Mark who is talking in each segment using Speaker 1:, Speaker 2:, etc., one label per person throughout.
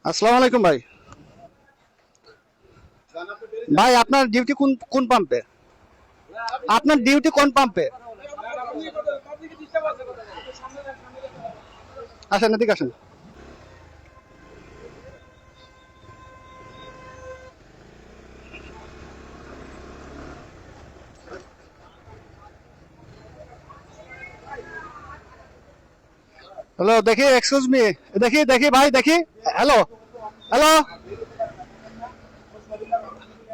Speaker 1: আসসালামু আলাইকুম ভাই। ভাই আপনার ডিউটি কোন কোন পাম্পে? আপনার ডিউটি কোন পাম্পে? আসেন এদিকে আসেন। হ্যালো, দেখি, এক্সকিউজ মি, দেখি দেখি ভাই, দেখি। হ্যালো হ্যালো,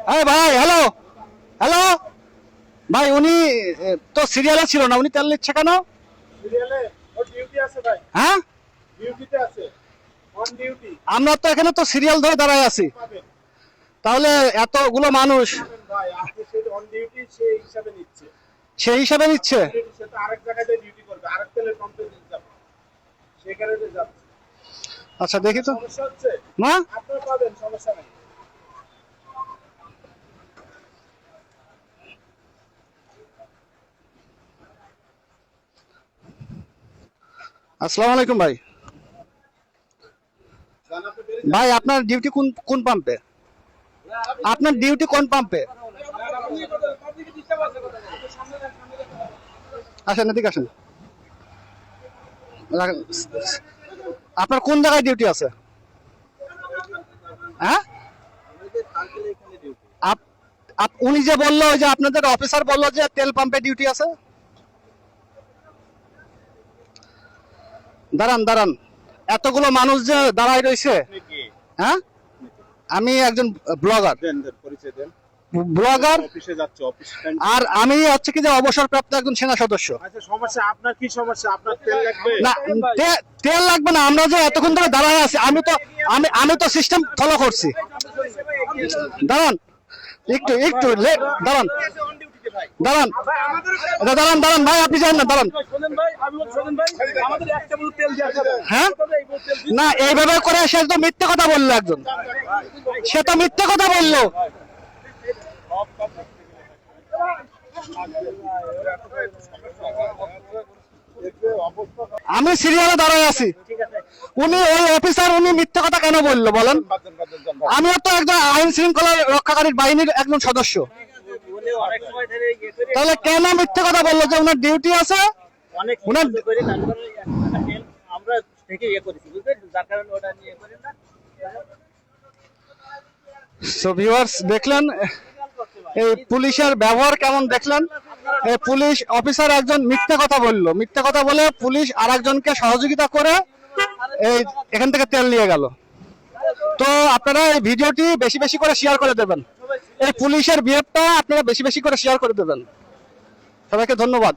Speaker 1: হ্যাঁ ভাই, হ্যালো হ্যালো। ভাই উনি তো সিরিয়ালে ছিল না, উনি তেল নিচ্ছে কেন?
Speaker 2: সিরিয়ালে ওর ডিউটি আছে ভাই,
Speaker 1: হ্যাঁ,
Speaker 2: ডিউটিতে আছে, অন ডিউটি।
Speaker 1: আমরা তো এখানে তো সিরিয়াল ধরে দাঁড়ায় আছি,
Speaker 2: পাবেন
Speaker 1: তাহলে এতগুলো মানুষ
Speaker 2: পাবেন ভাই, আপনি সেই অন ডিউটি সেই হিসাবে নিচ্ছে।
Speaker 1: সেই হিসাবে নিচ্ছে।
Speaker 2: সে তো আরেক জায়গায় ডিউটি করবে, আরেক তেলের পাম্পে যাবে, সেখানে যাচ্ছে।
Speaker 1: আচ্ছা দেখি তো।
Speaker 2: সমস্যা হচ্ছে
Speaker 1: না,
Speaker 2: আপনারা পাবেন, সমস্যা নেই।
Speaker 1: আসসালামু আলাইকুম ভাই।
Speaker 2: জান আপনি বেরিয়ে
Speaker 1: ভাই আপনার ডিউটি কোন কোন পাম্পে? আপনার ডিউটি কোন পাম্পে?
Speaker 2: পাবলিকে ডিস্টার্ব আছে কথা বলেন। সামনে যান, সামনে যান।
Speaker 1: আসেন এদিকে আসেন। আপনার কোন জায়গায় ডিউটি আছে? হ্যাঁ,
Speaker 2: আমাদের সার্কেল এখানে ডিউটি।
Speaker 1: উনি যে বললো, ওই যে আপনাদের অফিসার বললো যে তেল পাম্পে ডিউটি আছে। দাঁড়ান দাঁড়ান, এতগুলো মানুষ যে দাঁড়ায় রয়েছে।
Speaker 2: আপনি কি
Speaker 1: হ্যাঁ, আমি একজন ব্লগার।
Speaker 2: দেন পরিচয় দেন।
Speaker 1: ব্লগার,
Speaker 2: অফিসে যাচ্ছে, অফিস টাইম।
Speaker 1: আর আমি হচ্ছে কি যে অবসরপ্রাপ্ত একজন সেনা সদস্য।
Speaker 2: আচ্ছা, সমস্যা আপনার কি সমস্যা? আপনার তেল লাগবে
Speaker 1: না, তেল লাগবে না, আমরা যে এতক্ষণ ধরে দাঁড়ায় আছি, আমি তো সিস্টেম ফলো করছি। দাঁড়ান একটু একটু দাঁড়ান দাঁড়ান দাঁড়ান দাঁড়ান ভাই, আপনি যান না, দাঁড়ান। হ্যাঁ, না, এইভাবে করে সে তো মিথ্যে কথা বললো, একজন সে তো মিথ্যে কথা বললো। আমি সিরিয়ালে দাঁড়ায় আছি, উনি ওই অফিসার, উনি মিথ্যে কথা কেন বললো বলেন? আমিও তো একজন আইন শৃঙ্খলা রক্ষাকারী বাহিনীর একজন সদস্য, তাহলে কেন মিথ্যে কথা বললো যে ওনার ডিউটি আছে? ওনার
Speaker 3: আমরা থেকে ইয়ে করেছি, বুঝলেন, যার কারণে ওটা নিয়ে করেন না।
Speaker 1: সো ভিউয়ার্স, দেখলেন এই পুলিশের ব্যবহার কেমন, দেখলেন এই পুলিশ অফিসার একজন মিথ্যে কথা বললো, মিথ্যে কথা বলে পুলিশ আর একজনকে সহযোগিতা করে এই এখান থেকে তেল নিয়ে গেল। তো আপনারা এই ভিডিওটি বেশি বেশি করে শেয়ার করে দেবেন, এই পুলিশের বিহেভটা আপনারা বেশি বেশি করে শেয়ার করে দেবেন। সবাইকে ধন্যবাদ।